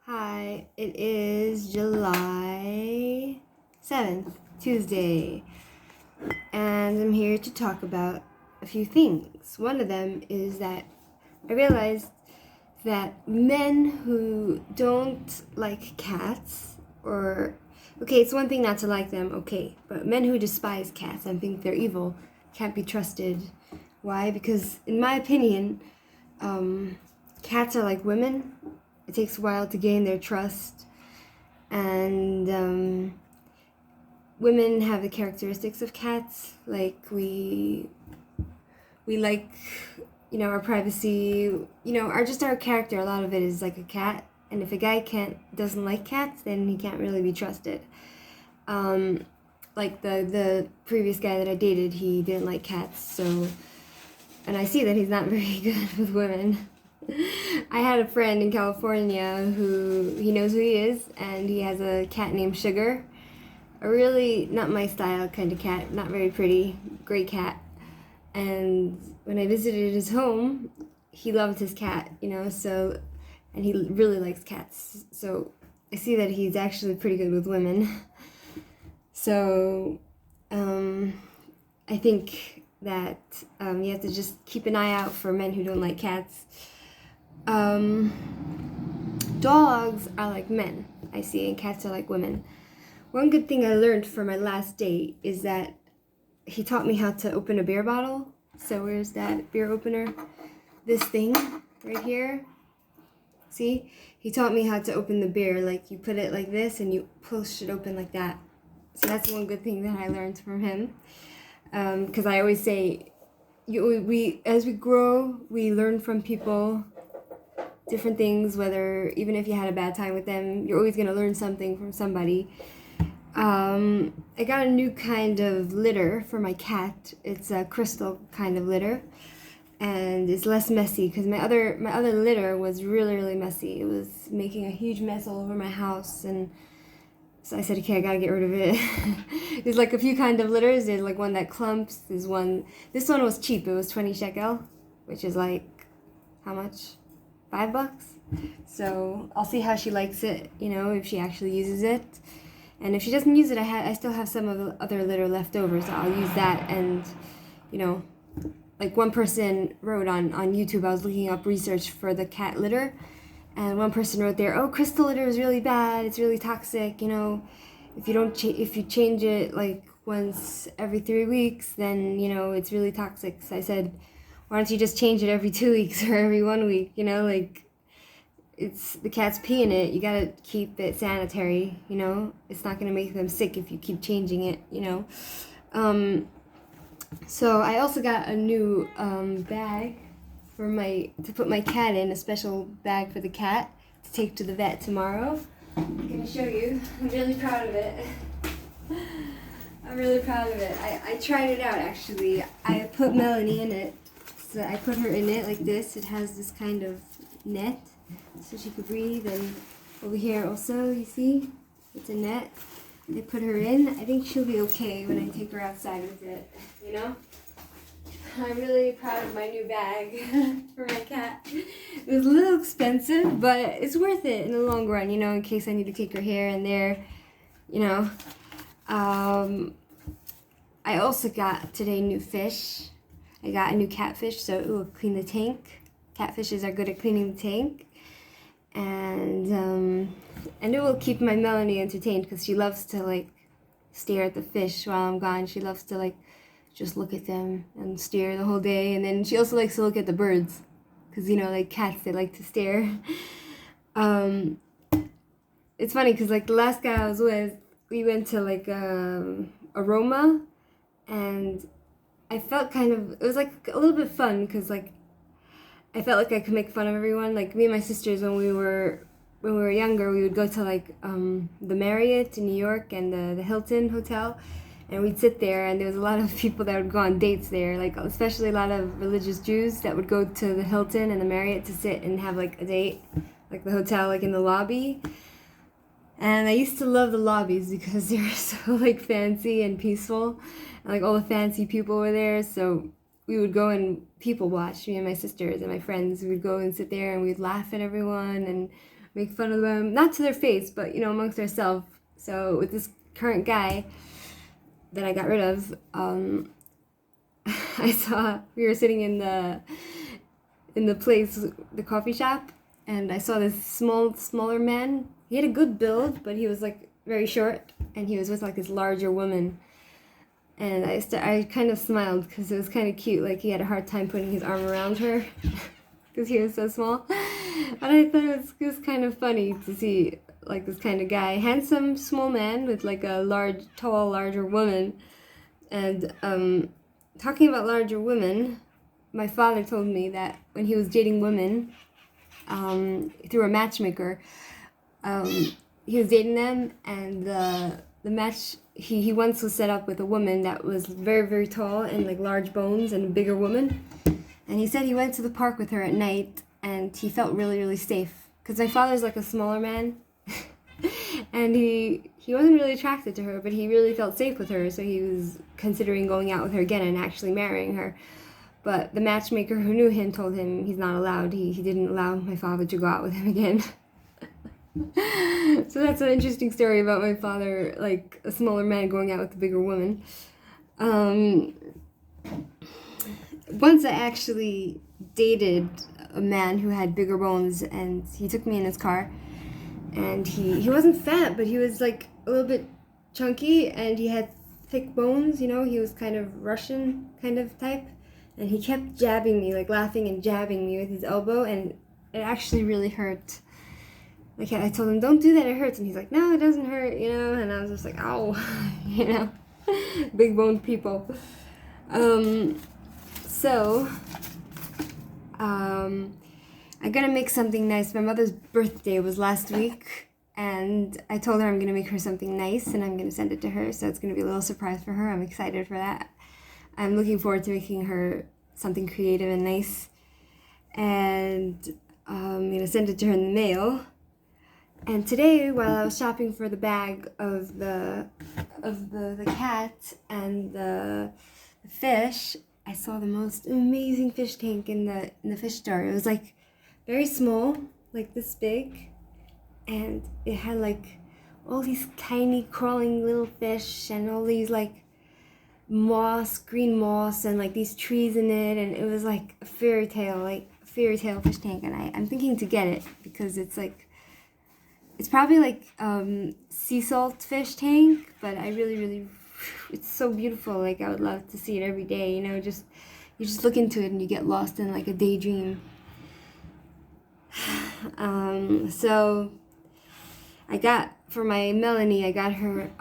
Hi, it is July 7th, Tuesday, and I'm here to talk about a few things. One of them is that I realized that men who don't like cats, okay, it's one thing not to like them, okay, but men who despise cats and think they're evil can't be trusted. Why? Because, in my opinion, cats are like women. It takes a while to gain their trust, and women have the characteristics of cats. Like we like, our privacy. Our character. A lot of it is like a cat, and if a guy doesn't like cats, then he can't really be trusted. Like the previous guy that I dated, he didn't like cats, so, and I see that he's not very good with women. I had a friend in California who he knows who he is, and he has a cat named Sugar. A really not my style kind of cat, not very pretty, great cat. And when I visited his home, he loved his cat, so, and he really likes cats. So I see that he's actually pretty good with women. So I think that you have to just keep an eye out for men who don't like cats. Dogs are like men, I see, and cats are like women. One good thing I learned from my last date is that he taught me how to open a beer bottle. So where's that beer opener? This thing right here. See? He taught me how to open the beer. Like, you put it like this and you push it open like that. So that's one good thing that I learned from him. Because I always say, as we grow, we learn from people different things, whether even if you had a bad time with them, you're always going to learn something from somebody. I got a new kind of litter for my cat. It's a crystal kind of litter, and it's less messy because my other litter was really messy. It was making a huge mess all over my house, and so I said, okay, I gotta get rid of it. There's like a few kind of litters. There's like one that clumps. This one was cheap. It was 20 shekel, which is like, how much? $5. So I'll see how she likes it, if she actually uses it. And if she doesn't use it, I still have some of the other litter left over, so I'll use that. And, like one person wrote on YouTube, I was looking up research for the cat litter, and one person wrote there, oh, crystal litter is really bad, it's really toxic, if you change it like once every 3 weeks, then, it's really toxic. So I said, why don't you just change it every 2 weeks or every 1 week, it's the cat's pee in it. You gotta keep it sanitary, It's not gonna make them sick if you keep changing it, So I also got a new bag to put my cat in, a special bag for the cat to take to the vet tomorrow. I'm gonna show you. I'm really proud of it. I tried it out actually. I put Melanie in it. So I put her in it like this. It has this kind of net so she could breathe, and over here also, you see, it's a net. I put her in. I think she'll be okay when I take her outside with it, I'm really proud of my new bag for my cat. It was a little expensive, but it's worth it in the long run, in case I need to take her here and there, I also got today new fish. I got a new catfish, so it will clean the tank. Catfishes are good at cleaning the tank. And it will keep my Melanie entertained because she loves to, like, stare at the fish while I'm gone. She loves to, like, just look at them and stare the whole day. And then she also likes to look at the birds because, like cats, they like to stare. It's funny because, like, the last guy I was with, we went to, like, Aroma, and I felt it was, like, a little bit fun because, like, I felt like I could make fun of everyone. Like, me and my sisters, when we were younger, we would go to, like, the Marriott in New York and the Hilton Hotel, and we'd sit there, and there was a lot of people that would go on dates there, like, especially a lot of religious Jews that would go to the Hilton and the Marriott to sit and have, like, a date, like the hotel, like, in the lobby. And I used to love the lobbies because they were so, like, fancy and peaceful, and, like, all the fancy people were there, so we would go and people watch, me and my sisters and my friends. We would go and sit there and we'd laugh at everyone, and make fun of them, not to their face, but you know, amongst ourselves. So with this current guy that I got rid of, I saw we were sitting in the place, the coffee shop, and I saw this smaller man. He had a good build, but he was like very short, and he was with like this larger woman. And I kind of smiled because it was kind of cute. Like he had a hard time putting his arm around her because he was so small. But I thought it was kind of funny to see like this kind of guy, handsome small man with like a tall, larger woman. And talking about larger women, my father told me that when he was dating women through a matchmaker, he was dating them, and the match he once was set up with a woman that was very, very tall and like large bones and a bigger woman. And he said he went to the park with her at night and he felt really, really safe. Because my father's like a smaller man and he wasn't really attracted to her, but he really felt safe with her, so he was considering going out with her again and actually marrying her. But the matchmaker who knew him told him he's not allowed. He didn't allow my father to go out with him again. So that's an interesting story about my father, like a smaller man going out with a bigger woman. Once I actually dated a man who had bigger bones, and he took me in his car, and he wasn't fat, but he was like a little bit chunky, and he had thick bones, you know. He was kind of Russian kind of type, and he kept jabbing me, like laughing and jabbing me with his elbow, and it actually really hurt. Like I told him, don't do that, it hurts. And he's like, no, it doesn't hurt, you know. And I was just like, ow, you know, big boned people. So, I gotta make something nice. My mother's birthday was last week, and I told her I'm gonna make her something nice, and I'm gonna send it to her. So it's gonna be a little surprise for her. I'm excited for that. I'm looking forward to making her something creative and nice, and I'm gonna send it to her in the mail. And today, while I was shopping for the bag of the cat and the fish, I saw the most amazing fish tank in the fish store. It was like very small, like this big, and it had like all these tiny crawling little fish and all these like green moss, and like these trees in it, and it was like a fairy tale fish tank. And I'm thinking to get it because it's probably like sea salt fish tank, but I really, it's so beautiful. Like I would love to see it every day, you know. You just look into it and you get lost in like a daydream. So I got, for my Melanie, I got her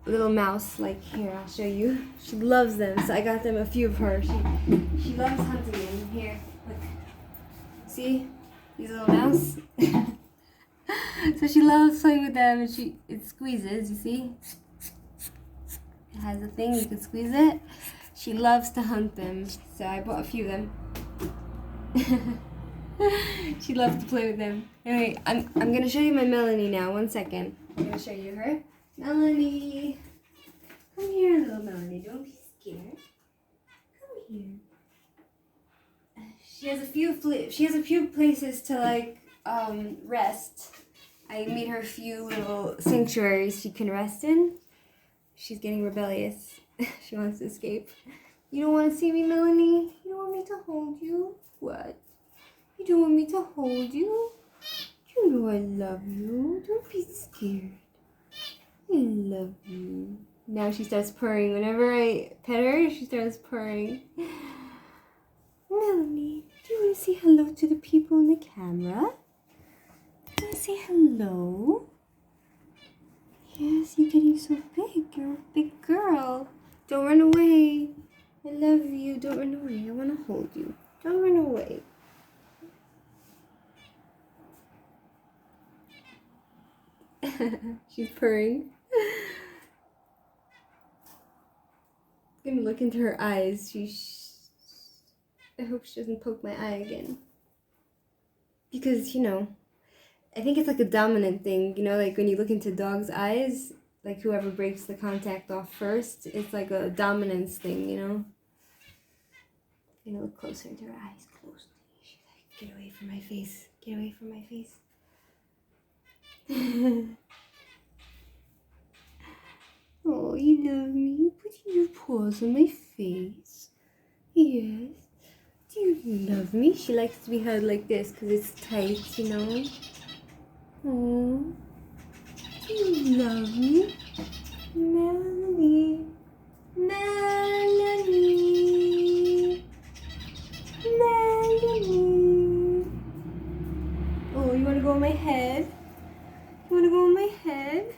little mouse. Like here, I'll show you. She loves them, so I got them a few of her. She loves hunting them. Here, look, see these little mouse. So she loves playing with them, and it squeezes, you see? It has a thing, you can squeeze it. She loves to hunt them, so I bought a few of them. She loves to play with them. Anyway, I'm gonna show you my Melanie now, 1 second. I'm gonna show you her. Melanie! Come here, little Melanie, don't be scared. Come here. She has a few places to like rest. I made her a few little sanctuaries she can rest in. She's getting rebellious. She wants to escape. You don't want to see me, Melanie? You don't want me to hold you? What? You don't want me to hold you? You know I love you. Don't be scared. I love you. Now she starts purring. Whenever I pet her, she starts purring. Melanie, do you want to say hello to the people in the camera? Do you want to say hello? Yes, you're getting so big. You're a big girl. Don't run away. I love you. Don't run away. I want to hold you. Don't run away. She's purring. I'm gonna look into her eyes. I hope she doesn't poke my eye again. Because, you know, I think it's like a dominant thing, you know, like when you look into dogs' eyes, like whoever breaks the contact off first, it's like a dominance thing, you know. I'm gonna look closer into her eyes, closely. She's like, get away from my face, get away from my face. Oh, you love me? You putting your paws on my face. Yes. Do you love me? She likes to be held like this because it's tight, you know? Oh. Do you love me? Melanie. Melanie. Melanie. Oh, you want to go on my head? You want to go on my head?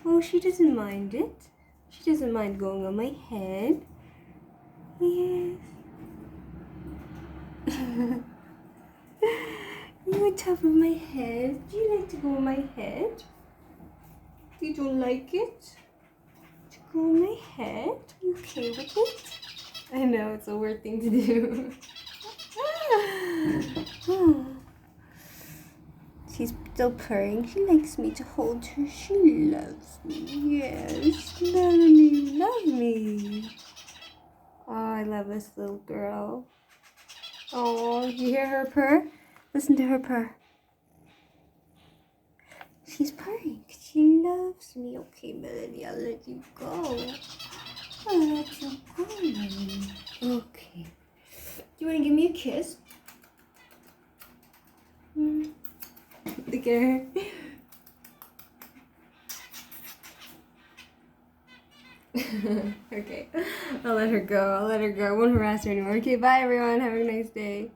Oh, she doesn't mind it. She doesn't mind going on my head. Yes. You on top of my head? Do you like to go on my head? You don't like it? To go on my head? Are you okay with it? I know, it's a weird thing to do. She's still purring. She likes me to hold her. She loves me. Yes, Melanie, love me. Oh, I love this little girl. Oh, you hear her purr? Listen to her purr. She's purring. She loves me. Okay, Melanie, I'll let you go. I'll let you go, Melanie. Okay. Do you want to give me a kiss? Look at her. Okay, I'll let her go. I won't harass her anymore. Okay, bye everyone. Have a nice day.